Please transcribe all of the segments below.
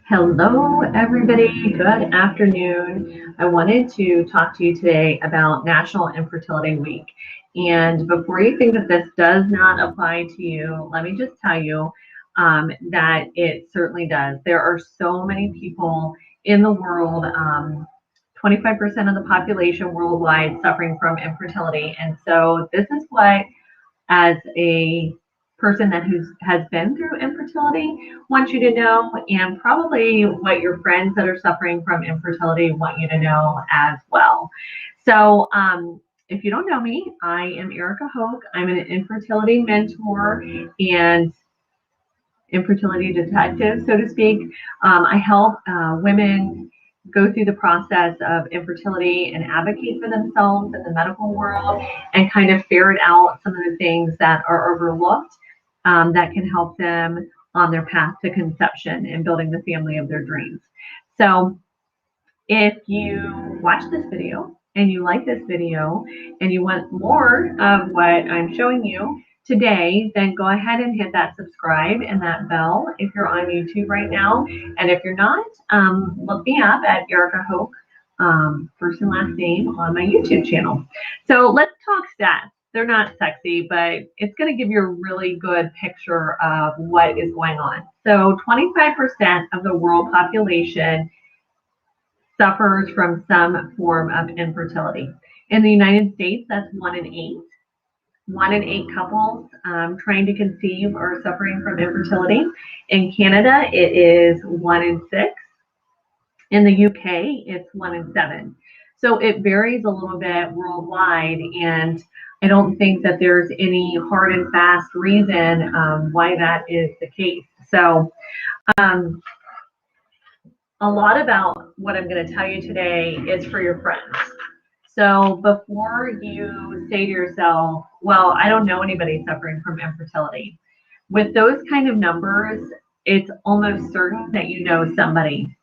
Hello, everybody. Good afternoon. I wanted to talk to you today about National Infertility Week. And before you think that this does not apply to you, let me just tell you that it certainly does. There are so many people in the world, 25% of the population worldwide suffering from infertility. And so this is what as a person that has been through infertility want you to know, and probably what your friends that are suffering from infertility want you to know as well. So, if you don't know me, I am Erica Hoke. I'm an infertility mentor and infertility detective, so to speak. I help women go through the process of infertility and advocate for themselves in the medical world and kind of ferret out some of the things that are overlooked that can help them on their path to conception and building the family of their dreams. So if you watch this video and you like this video and you want more of what I'm showing you today, then go ahead and hit that subscribe and that bell if you're on YouTube right now. And if you're not, look me up at Erica Hoke, first and last name, on my YouTube channel. So let's talk stats. They're not sexy, but it's going to give you a really good picture of what is going on. So 25% of the world population suffers from some form of infertility. In the United States, that's 1 in 8. 1 in 8 couples trying to conceive are suffering from infertility. In Canada, it is 1 in 6. In the UK, it's 1 in 7. So it varies a little bit worldwide, and I don't think that there's any hard and fast reason why that is the case. So um, a lot about what I'm going to tell you today is for your friends. So before you say to yourself, well, I don't know anybody suffering from infertility, with those kind of numbers, it's almost certain that you know somebody.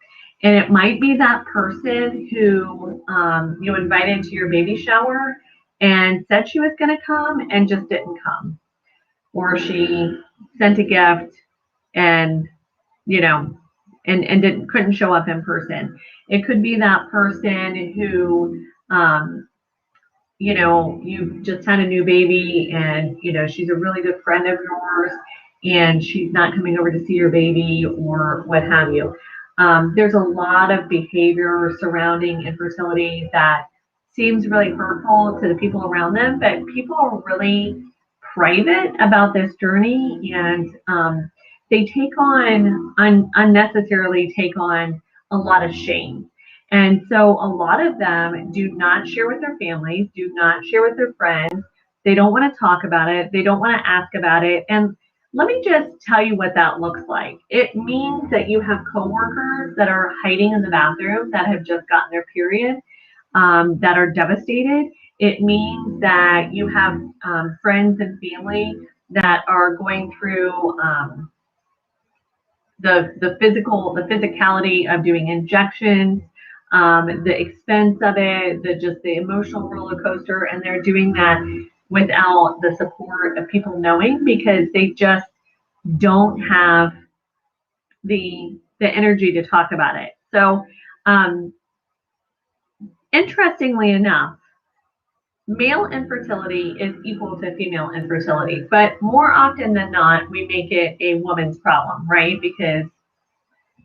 And it might be that person who you invited to your baby shower and said she was going to come and just didn't come. Or she sent a gift and, you know, and couldn't show up in person. It could be that person who, you just had a new baby and, she's a really good friend of yours and she's not coming over to see your baby or what have you. There's a lot of behavior surrounding infertility that seems really hurtful to the people around them, but people are really private about this journey, and they take on unnecessarily take on a lot of shame. And so a lot of them do not share with their families, do not share with their friends. They don't want to talk about it. They don't want to ask about it. And let me just tell you what that looks like. It means that you have coworkers that are hiding in the bathroom that have just gotten their period, that are devastated. It means that you have friends and family that are going through the physicality of doing injections, the expense of it, the emotional roller coaster, and they're doing that without the support of people knowing because they just don't have the energy to talk about it. So, interestingly enough, male infertility is equal to female infertility, but more often than not, we make it a woman's problem, right? Because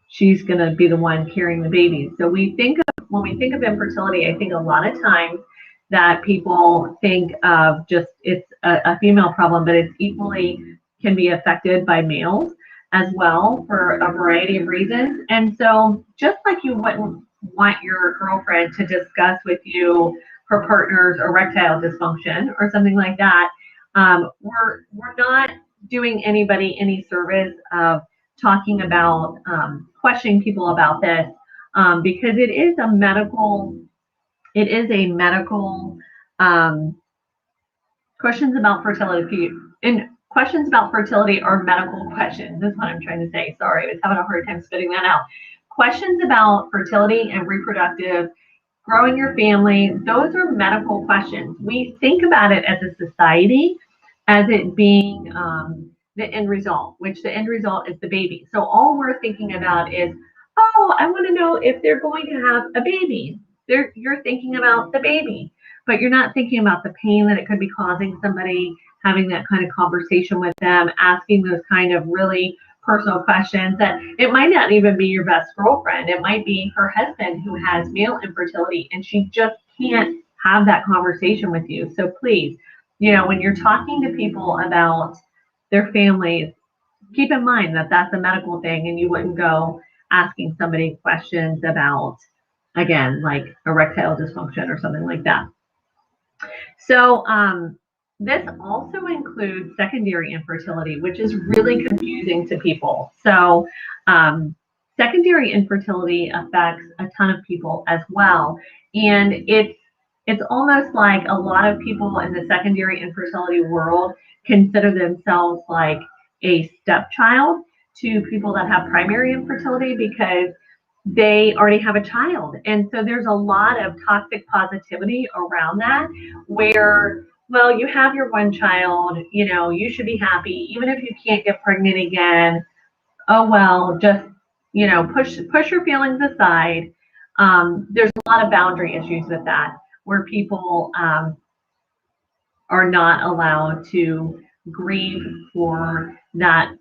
she's going to be the one carrying the baby. So when we think of infertility, I think a lot of times that people think of just it's a female problem, but it's equally can be affected by males as well for a variety of reasons. And so just like you wouldn't want your girlfriend to discuss with you her partner's erectile dysfunction or something like that, we're not doing anybody any service of talking about questioning people about this because it is a medical questions about fertility, and questions about fertility are medical questions. That's what I'm trying to say. Sorry, I was having a hard time spitting that out. Questions about fertility and reproductive, growing your family, those are medical questions. We think about it as a society as it being the end result, which the end result is the baby. So all we're thinking about is, oh, I want to know if they're going to have a baby. You're thinking about the baby, but you're not thinking about the pain that it could be causing somebody, having that kind of conversation with them, asking those kind of really personal questions that it might not even be your best girlfriend. It might be her husband who has male infertility and she just can't have that conversation with you. So please, when you're talking to people about their families, keep in mind that that's a medical thing and you wouldn't go asking somebody questions about, again, like erectile dysfunction or something like that. So this also includes secondary infertility, which is really confusing to people. So secondary infertility affects a ton of people as well. And it's almost like a lot of people in the secondary infertility world consider themselves like a stepchild to people that have primary infertility because they already have a child. And so there's a lot of toxic positivity around that where, well, you have your one child, you should be happy, even if you can't get pregnant again. Oh, well, just, push your feelings aside. There's a lot of boundary issues with that where people are not allowed to grieve for that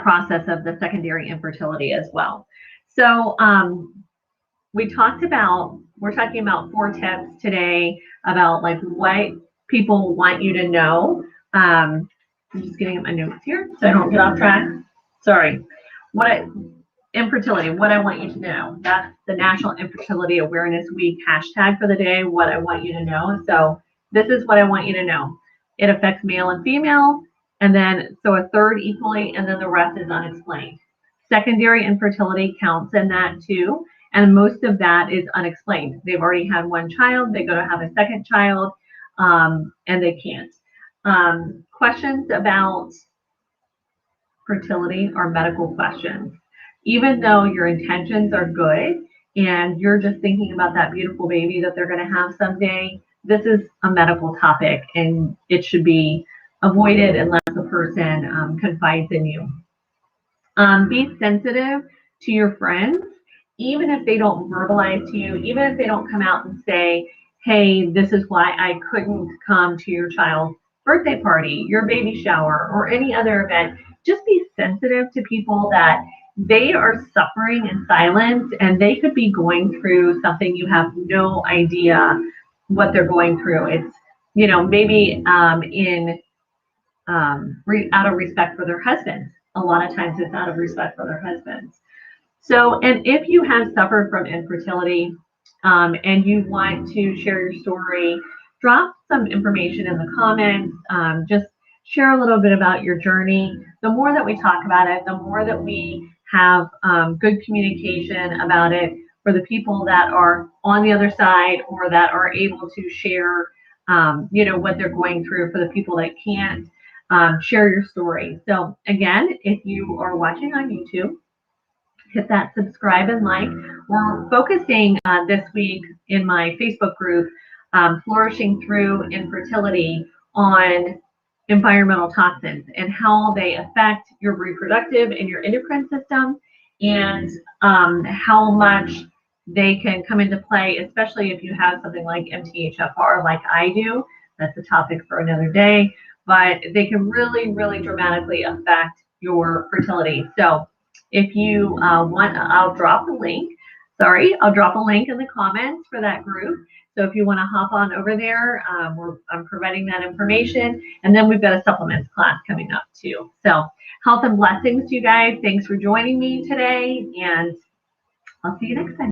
process of the secondary infertility as well. So we're talking about 4 tips today about like what people want you to know. I'm just getting my notes here so I don't get off track. Sorry. Infertility, what I want you to know. That's the National Infertility Awareness Week hashtag for the day, what I want you to know. So this is what I want you to know. It affects male and female, and then so a third equally, and then the rest is unexplained. Secondary infertility counts in that too, and most of that is unexplained. They've already had one child, they go to have a second child, and they can't. Questions about fertility are medical questions. Even though your intentions are good and you're just thinking about that beautiful baby that they're going to have someday, this is a medical topic and it should be avoided unless the person confides in you. Be sensitive to your friends, even if they don't verbalize to you, even if they don't come out and say, hey, this is why I couldn't come to your child's birthday party, your baby shower, or any other event. Just be sensitive to people that they are suffering in silence and they could be going through something you have no idea what they're going through. It's, maybe out of respect for their husbands. A lot of times it's out of respect for their husbands. So, and if you have suffered from infertility and you want to share your story, drop some information in the comments. Just share a little bit about your journey. The more that we talk about it, the more that we have good communication about it for the people that are on the other side or that are able to share, what they're going through. For the people that can't, share your story. So again, if you are watching on YouTube, hit that subscribe and like. We're focusing this week in my Facebook group, Flourishing Through Infertility, on environmental toxins and how they affect your reproductive and your endocrine system, and how much they can come into play, especially if you have something like MTHFR like I do. That's a topic for another day, but they can really, really dramatically affect your fertility. So if you want, I'll drop a link. I'll drop a link in the comments for that group. So if you want to hop on over there, I'm providing that information. And then we've got a supplements class coming up too. So health and blessings to you guys. Thanks for joining me today, and I'll see you next time.